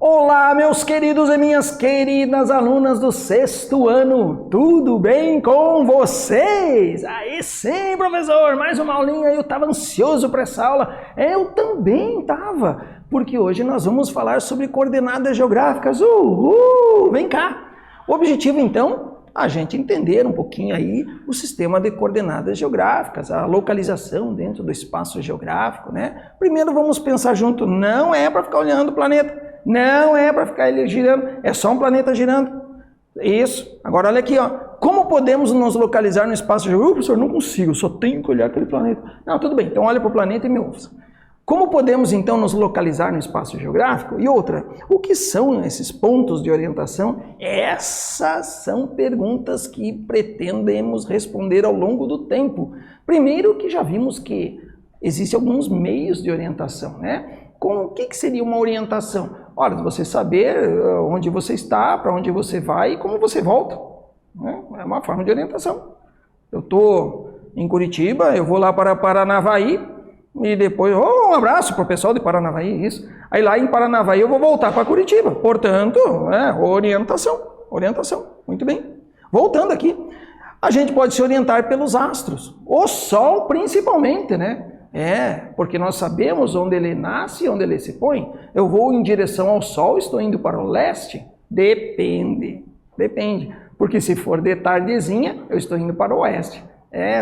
Olá, meus queridos e minhas queridas alunas do 6º ano, tudo bem com vocês? Aí sim, professor, mais uma aulinha, eu estava ansioso para essa aula. Eu também estava, porque hoje nós vamos falar sobre coordenadas geográficas. Vem cá! O objetivo, então, a gente entender um pouquinho aí o sistema de coordenadas geográficas, a localização dentro do espaço geográfico, né? Primeiro vamos pensar junto, não é para ficar olhando o planeta. Não é para ficar ele girando, é só um planeta girando. Isso. Agora olha aqui, ó. Como podemos nos localizar no espaço geográfico? Professor, não consigo, só tenho que olhar aquele planeta. Não, tudo bem, então olha para o planeta e me ouça. Como podemos então nos localizar no espaço geográfico? E outra, o que são esses pontos de orientação? Essas são perguntas que pretendemos responder ao longo do tempo. Primeiro que já vimos que existem alguns meios de orientação, né? O que seria uma orientação? Ora, você saber onde você está, para onde você vai e como você volta. Né? É uma forma de orientação. Eu estou em Curitiba, eu vou lá para Paranavaí e depois, um abraço para o pessoal de Paranavaí, isso. Aí lá em Paranavaí eu vou voltar para Curitiba. Portanto, orientação, muito bem. Voltando aqui, a gente pode se orientar pelos astros, o Sol principalmente, né? Porque nós sabemos onde ele nasce e onde ele se põe. Eu vou em direção ao Sol, estou indo para o leste? Depende. Porque se for de tardezinha, eu estou indo para o oeste.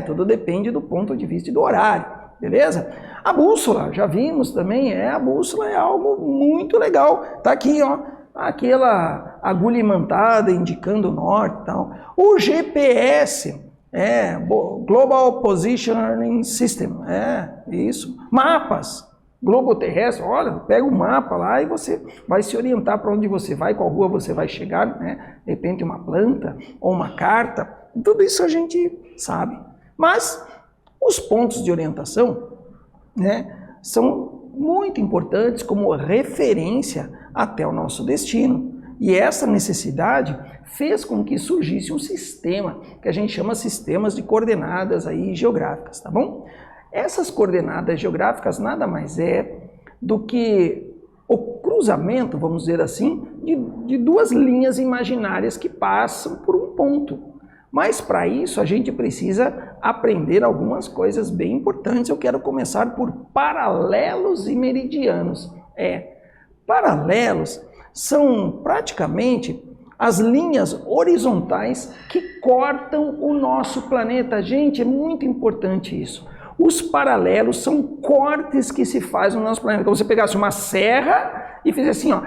Tudo depende do ponto de vista e do horário, beleza? A bússola, já vimos também, a bússola é algo muito legal. Tá aqui, ó, aquela agulha imantada indicando o norte e tal. O GPS... Global Positioning System, isso. Mapas, globo terrestre, olha, pega o mapa lá e você vai se orientar para onde você vai, qual rua você vai chegar, né? De repente uma planta ou uma carta, tudo isso a gente sabe. Mas os pontos de orientação, né, são muito importantes como referência até o nosso destino. E essa necessidade fez com que surgisse um sistema que a gente chama sistemas de coordenadas aí geográficas, tá bom? Essas coordenadas geográficas nada mais do que o cruzamento, vamos dizer assim, de duas linhas imaginárias que passam por um ponto. Mas para isso a gente precisa aprender algumas coisas bem importantes. Eu quero começar por paralelos e meridianos. Paralelos são praticamente as linhas horizontais que cortam o nosso planeta. Gente, é muito importante isso. Os paralelos são cortes que se fazem no nosso planeta. Como se você pegasse uma serra e fizesse assim, ó.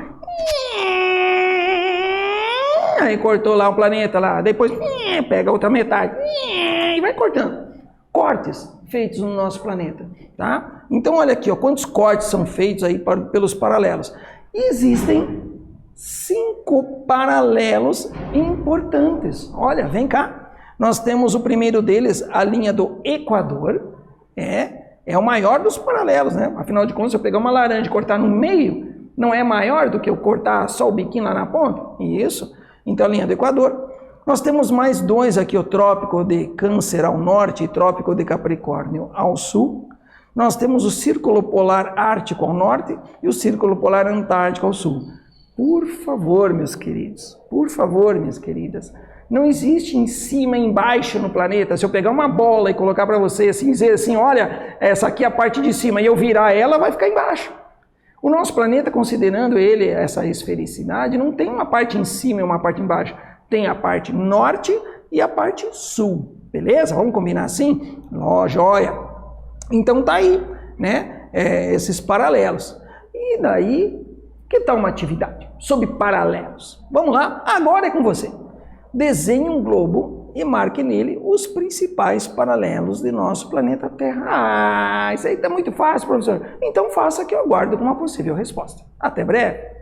Aí cortou lá um planeta lá. Depois pega a outra metade e vai cortando. Cortes feitos no nosso planeta, tá? Então olha aqui, ó, quantos cortes são feitos aí pelos paralelos. Existem 5 paralelos importantes. Olha, vem cá. Nós temos o primeiro deles, a linha do Equador. É o maior dos paralelos, né? Afinal de contas, se eu pegar uma laranja e cortar no meio, não é maior do que eu cortar só o biquinho lá na ponta? Isso. Então, a linha do Equador. Nós temos mais 2 aqui, o Trópico de Câncer ao norte e Trópico de Capricórnio ao sul. Nós temos o Círculo Polar Ártico ao norte e o Círculo Polar Antártico ao sul. Por favor, meus queridos, por favor, minhas queridas, não existe em cima e embaixo no planeta. Se eu pegar uma bola e colocar para você assim, dizer assim, olha, essa aqui é a parte de cima, e eu virar ela, vai ficar embaixo. O nosso planeta, considerando ele, essa esfericidade, não tem uma parte em cima e uma parte embaixo. Tem a parte norte e a parte sul, beleza? Vamos combinar assim? Joia! Então tá aí, né? Esses paralelos. E daí... que tal uma atividade sobre paralelos? Vamos lá? Agora é com você. Desenhe um globo e marque nele os principais paralelos de nosso planeta Terra. Isso aí está muito fácil, professor. Então faça que eu aguardo uma possível resposta. Até breve.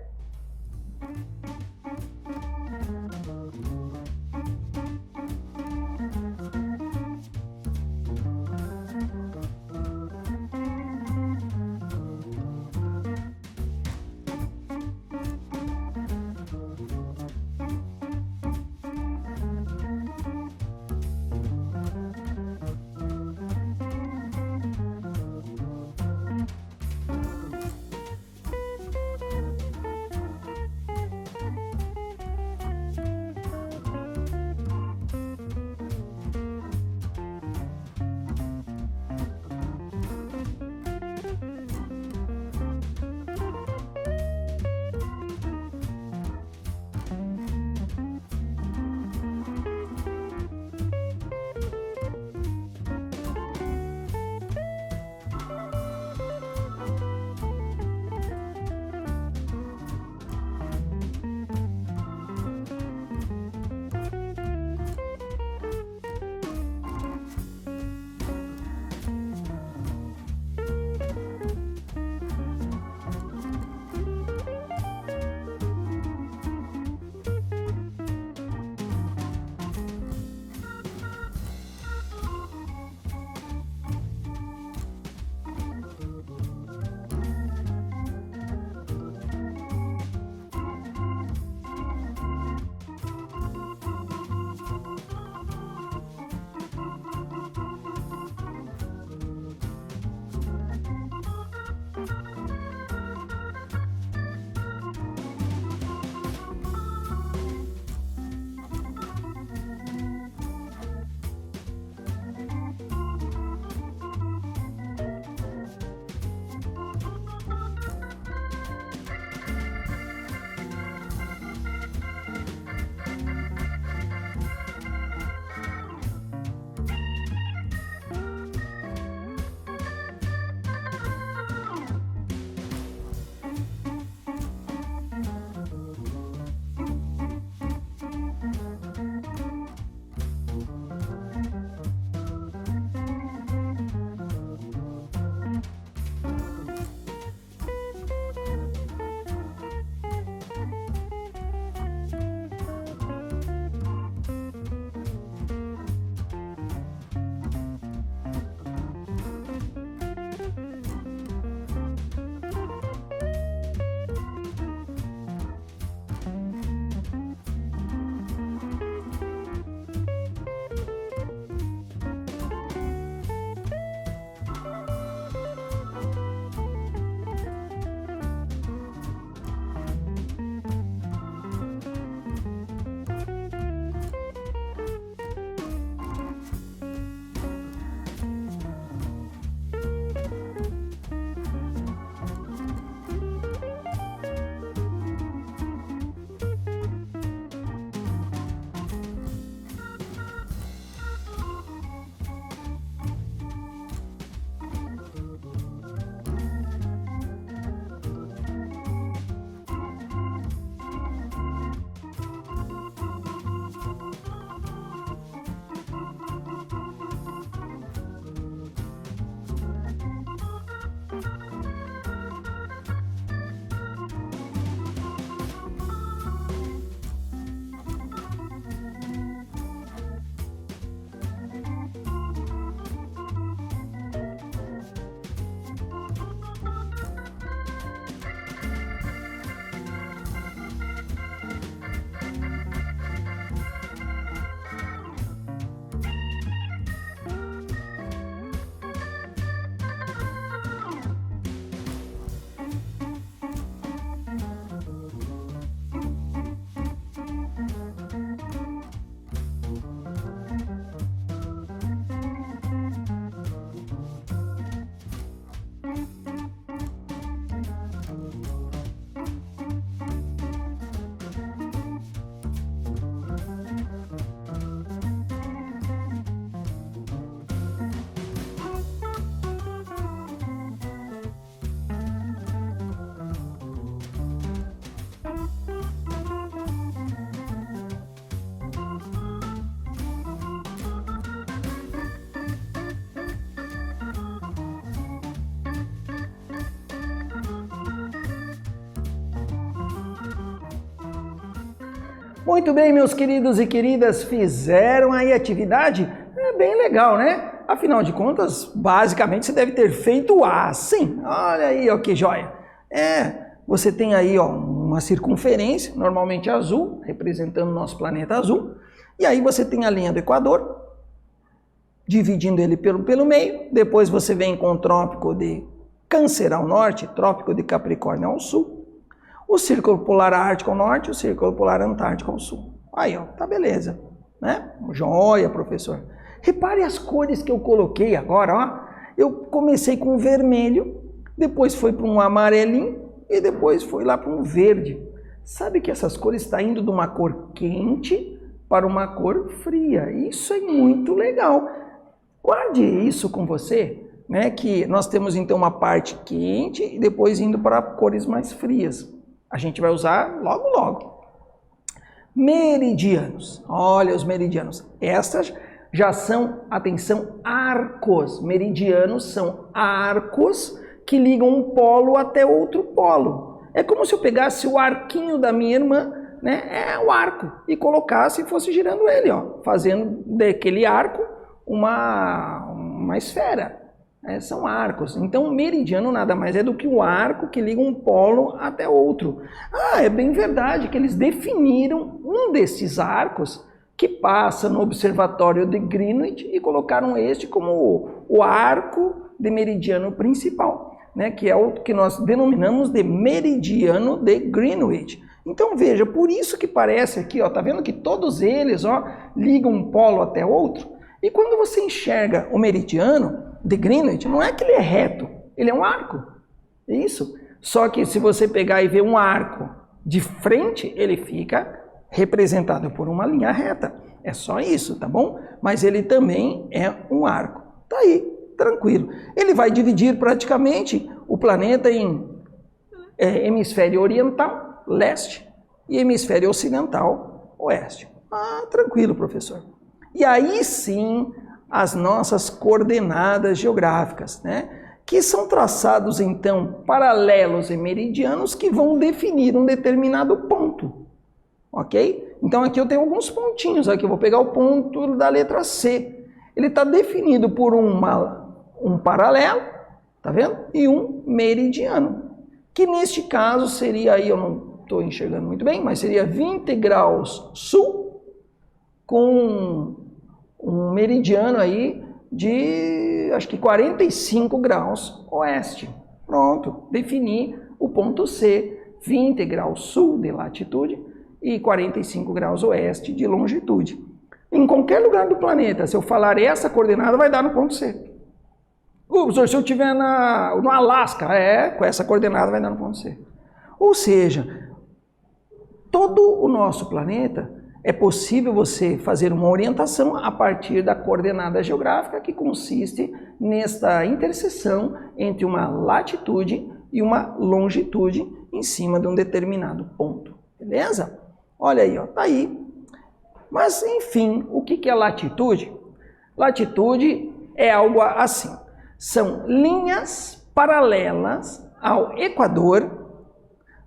Muito bem, meus queridos e queridas, fizeram aí a atividade? É bem legal, né? Afinal de contas, basicamente você deve ter feito assim. Olha aí, ó, que joia. Você tem aí, ó, uma circunferência, normalmente azul, representando o nosso planeta azul. E aí você tem a linha do Equador, dividindo ele pelo meio. Depois você vem com o Trópico de Câncer ao norte, Trópico de Capricórnio ao sul. O Círculo Polar Ártico ao norte, o Círculo Polar Antártico ao sul. Aí, ó, tá beleza, né? Joia, professor. Repare as cores que eu coloquei agora, ó. Eu comecei com o vermelho, depois foi para um amarelinho e depois foi lá para um verde. Sabe que essas cores estão indo de uma cor quente para uma cor fria. Isso é muito legal. Guarde isso com você, né? Que nós temos então uma parte quente e depois indo para cores mais frias. A gente vai usar logo, logo. Meridianos. Olha os meridianos. Estas já são, atenção, arcos. Meridianos são arcos que ligam um polo até outro polo. É como se eu pegasse o arquinho da minha irmã, né? O arco, e colocasse e fosse girando ele, ó, fazendo daquele arco uma esfera. São arcos. Então, o meridiano nada mais é do que o arco que liga um polo até outro. É bem verdade que eles definiram um desses arcos que passa no observatório de Greenwich e colocaram este como o arco de meridiano principal, né? Que é o que nós denominamos de meridiano de Greenwich. Então, veja, por isso que parece aqui, ó, tá vendo que todos eles, ó, ligam um polo até outro? E quando você enxerga o meridiano de Greenwich, não é que ele é reto, ele é um arco. Isso. Só que se você pegar e ver um arco de frente, ele fica representado por uma linha reta. É só isso, tá bom? Mas ele também é um arco. Tá aí, tranquilo. Ele vai dividir praticamente o planeta em hemisfério oriental, leste, e hemisfério ocidental, oeste. Tranquilo, professor. E aí sim, as nossas coordenadas geográficas, né? Que são traçados, então, paralelos e meridianos que vão definir um determinado ponto. Ok? Então aqui eu tenho alguns pontinhos, aqui eu vou pegar o ponto da letra C. Ele está definido por um paralelo, tá vendo? E um meridiano, que neste caso seria aí, eu não estou enxergando muito bem, mas seria 20 graus sul com um meridiano aí de, acho que 45 graus oeste. Pronto, defini o ponto C, 20 graus sul de latitude e 45 graus oeste de longitude. Em qualquer lugar do planeta, se eu falar essa coordenada, vai dar no ponto C. Professor, se eu estiver no Alasca, com essa coordenada vai dar no ponto C. Ou seja, todo o nosso planeta é possível você fazer uma orientação a partir da coordenada geográfica que consiste nesta interseção entre uma latitude e uma longitude em cima de um determinado ponto. Beleza? Olha aí, ó, tá aí. Mas, enfim, o que é latitude? Latitude é algo assim. São linhas paralelas ao Equador,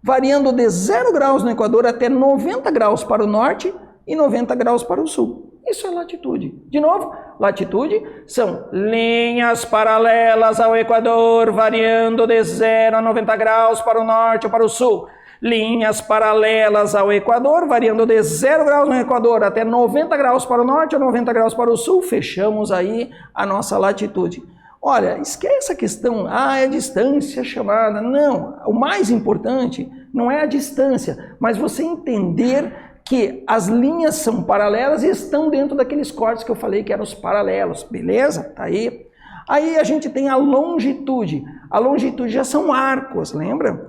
variando de 0 graus no Equador até 90 graus para o norte e 90 graus para o sul. Isso é latitude. De novo, latitude são linhas paralelas ao Equador, variando de 0 a 90 graus para o norte ou para o sul. Linhas paralelas ao Equador, variando de 0 graus no Equador até 90 graus para o norte ou 90 graus para o sul. Fechamos aí a nossa latitude. Olha, esquece a questão, é a distância chamada. Não, o mais importante não é a distância, mas você entender que as linhas são paralelas e estão dentro daqueles cortes que eu falei que eram os paralelos, beleza? Tá aí. Aí a gente tem a longitude. A longitude já são arcos, lembra?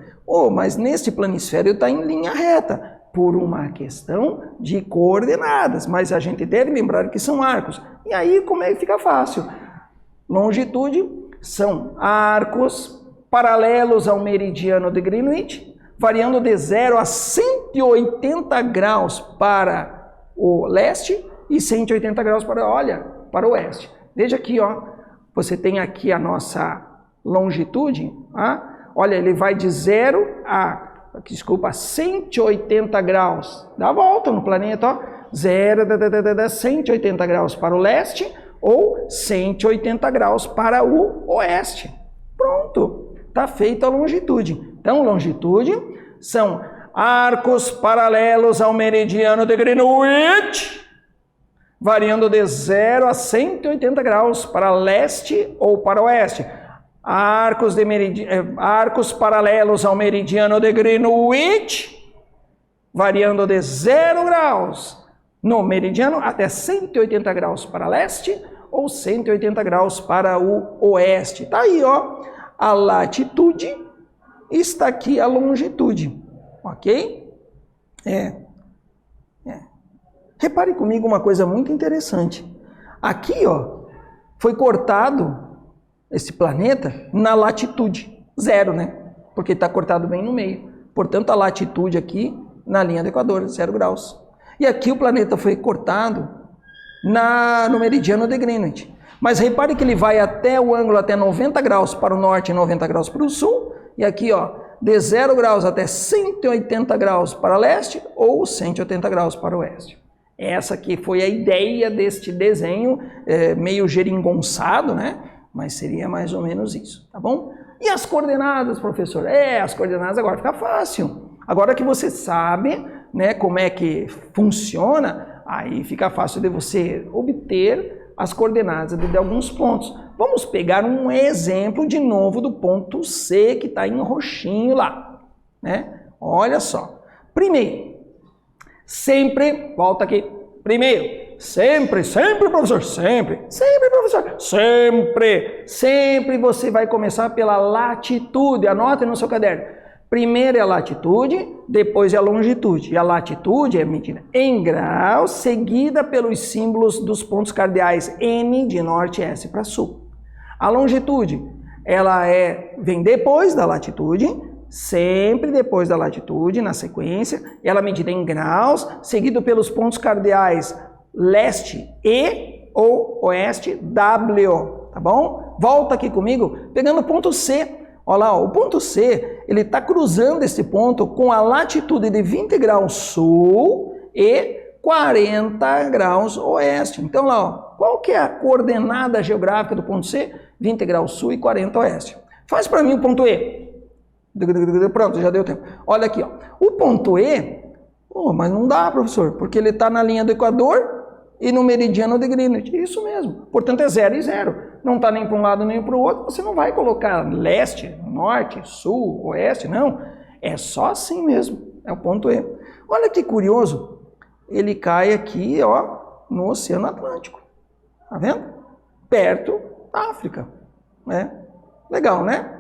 Mas neste planisfério está em linha reta, por uma questão de coordenadas, mas a gente deve lembrar que são arcos. E aí como é que fica fácil? Longitude são arcos paralelos ao meridiano de Greenwich, variando de 0 a 180 graus para o leste e 180 graus para o oeste. Veja aqui, ó, você tem aqui a nossa longitude, Olha, ele vai de 0 a desculpa, 180 graus. Dá a volta no planeta, ó. 180 graus para o leste ou 180 graus para o oeste. Pronto, está feita a longitude. Então, longitude são arcos paralelos ao meridiano de Greenwich, variando de 0 a 180 graus para leste ou para oeste. Arcos paralelos ao meridiano de Greenwich, variando de 0 graus no meridiano até 180 graus para leste ou 180 graus para o oeste. Tá aí, ó, a latitude, está aqui a longitude, ok? Repare comigo uma coisa muito interessante. Aqui, ó, foi cortado esse planeta na latitude 0, né? Porque está cortado bem no meio. Portanto, a latitude aqui na linha do Equador, 0 graus. E aqui o planeta foi cortado no meridiano de Greenwich. Mas repare que ele vai até o ângulo até 90 graus para o norte e 90 graus para o sul. E aqui, ó, de 0 graus até 180 graus para leste ou 180 graus para o oeste. Essa aqui foi a ideia deste desenho, meio geringonçado, né? Mas seria mais ou menos isso, tá bom? E as coordenadas, professor? As coordenadas agora fica fácil. Agora que você sabe, né, como é que funciona, aí fica fácil de você obter as coordenadas de alguns pontos. Vamos pegar um exemplo de novo do ponto C, que está em roxinho lá, né? Olha só. Primeiro, sempre, volta aqui. Primeiro, sempre, professor, sempre, professor, sempre você vai começar pela latitude. Anota no seu caderno. Primeiro é a latitude, depois é a longitude. E a latitude é medida em graus, seguida pelos símbolos dos pontos cardeais N de norte e S para sul. A longitude, ela vem depois da latitude, sempre depois da latitude, na sequência. Ela é medida em graus, seguido pelos pontos cardeais leste E ou oeste W, tá bom? Volta aqui comigo, pegando o ponto C. Olha lá, ó, o ponto C, ele está cruzando esse ponto com a latitude de 20 graus sul e 40 graus oeste. Então lá, ó, qual que é a coordenada geográfica do ponto C? 20 graus sul e 40 oeste. Faz para mim o ponto E. Pronto, já deu tempo. Olha aqui, ó. O ponto E, mas não dá, professor, porque ele está na linha do Equador e no meridiano de Greenwich. Isso mesmo. Portanto, é 0 e 0. Não está nem para um lado nem para o outro. Você não vai colocar leste, norte, sul, oeste, não. É só assim mesmo. É o ponto E. Olha que curioso. Ele cai aqui, ó, no Oceano Atlântico. Tá vendo? Perto da África. Legal, né?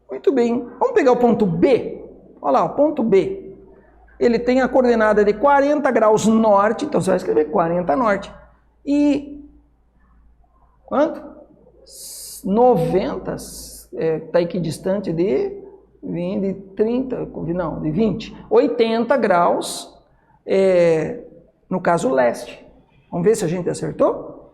Muito bem. Vamos pegar o ponto B. Olha lá, o ponto B. Ele tem a coordenada de 40 graus norte, então você vai escrever 40 norte. E quanto? 90, está aqui distante de 20. 80 graus, no caso leste. Vamos ver se a gente acertou?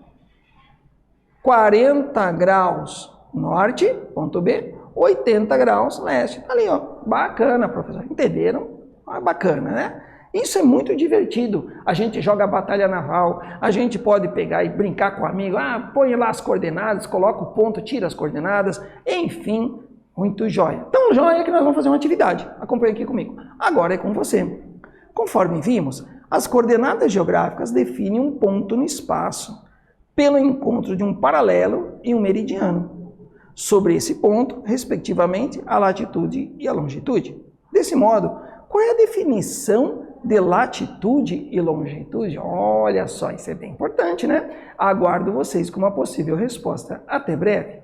40 graus norte, ponto B, 80 graus leste. Tá ali, ó. Bacana, professor. Entenderam? Bacana, né? Isso é muito divertido. A gente joga a batalha naval, a gente pode pegar e brincar com o amigo, põe lá as coordenadas, coloca o ponto, tira as coordenadas, enfim, muito jóia. Então, jóia que nós vamos fazer uma atividade. Acompanhe aqui comigo. Agora é com você. Conforme vimos, as coordenadas geográficas definem um ponto no espaço pelo encontro de um paralelo e um meridiano. Sobre esse ponto, respectivamente, a latitude e a longitude. Desse modo, qual é a definição de latitude e longitude? Olha só, isso é bem importante, né? Aguardo vocês com uma possível resposta. Até breve.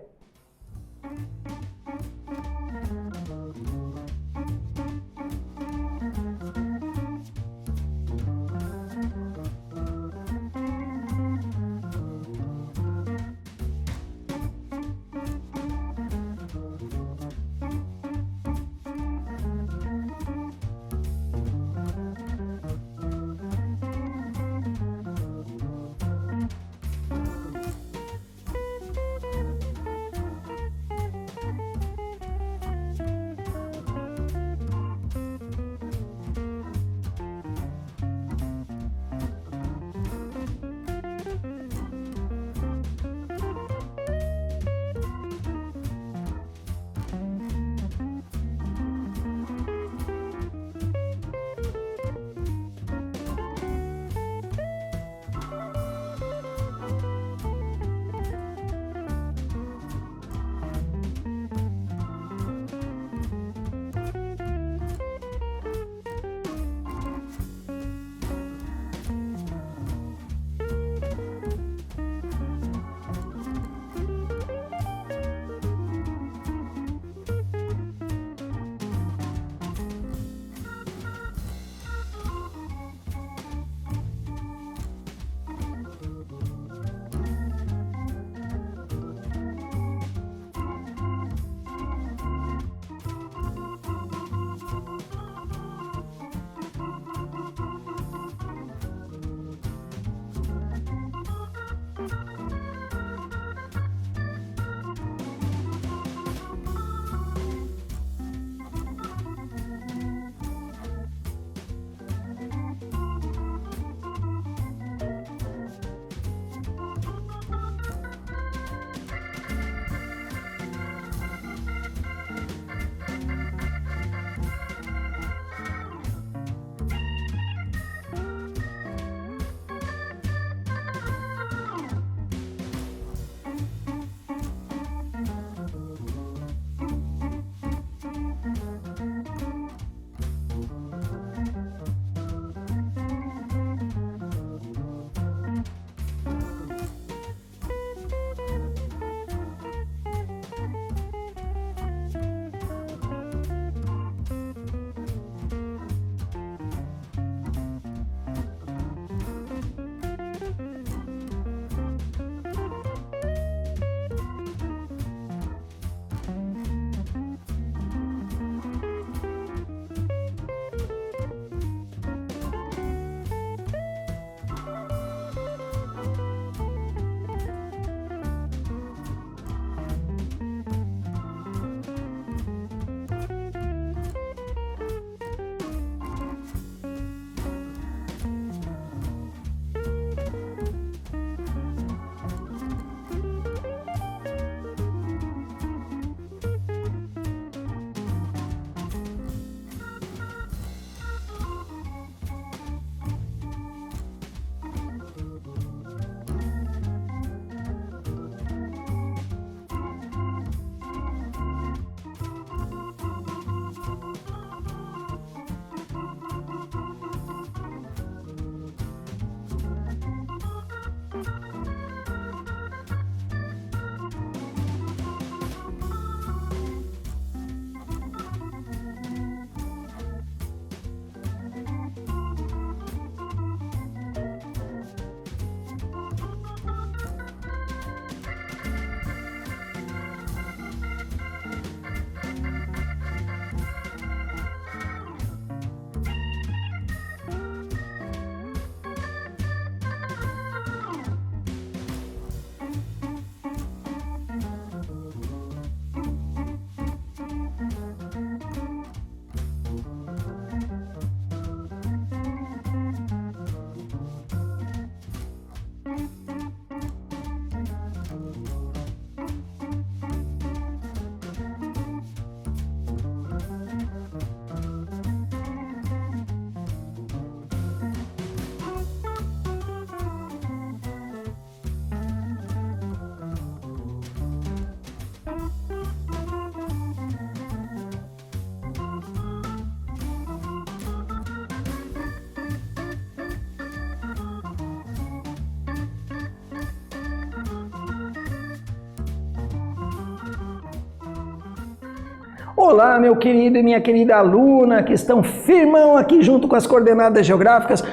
Olá, meu querido e minha querida aluna que estão firmão aqui junto com as coordenadas geográficas.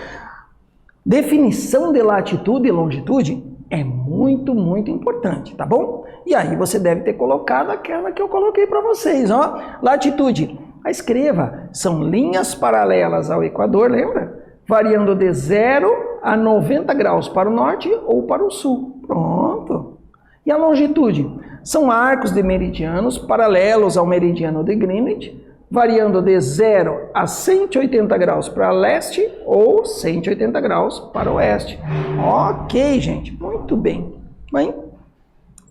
Definição de latitude e longitude é muito importante, tá bom? E aí você deve ter colocado aquela que eu coloquei para vocês, ó. Latitude, escreva, são linhas paralelas ao Equador, lembra? Variando de 0 a 90 graus para o norte ou para o sul. Pronto. E a longitude? São arcos de meridianos paralelos ao meridiano de Greenwich, variando de 0 a 180 graus para leste ou 180 graus para oeste. Ok, gente, muito bem. Bem,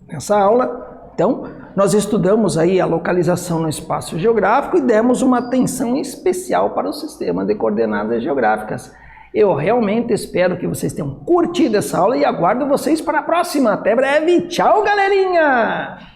nessa aula, então, nós estudamos aí a localização no espaço geográfico e demos uma atenção especial para o sistema de coordenadas geográficas. Eu realmente espero que vocês tenham curtido essa aula e aguardo vocês para a próxima. Até breve. Tchau, galerinha!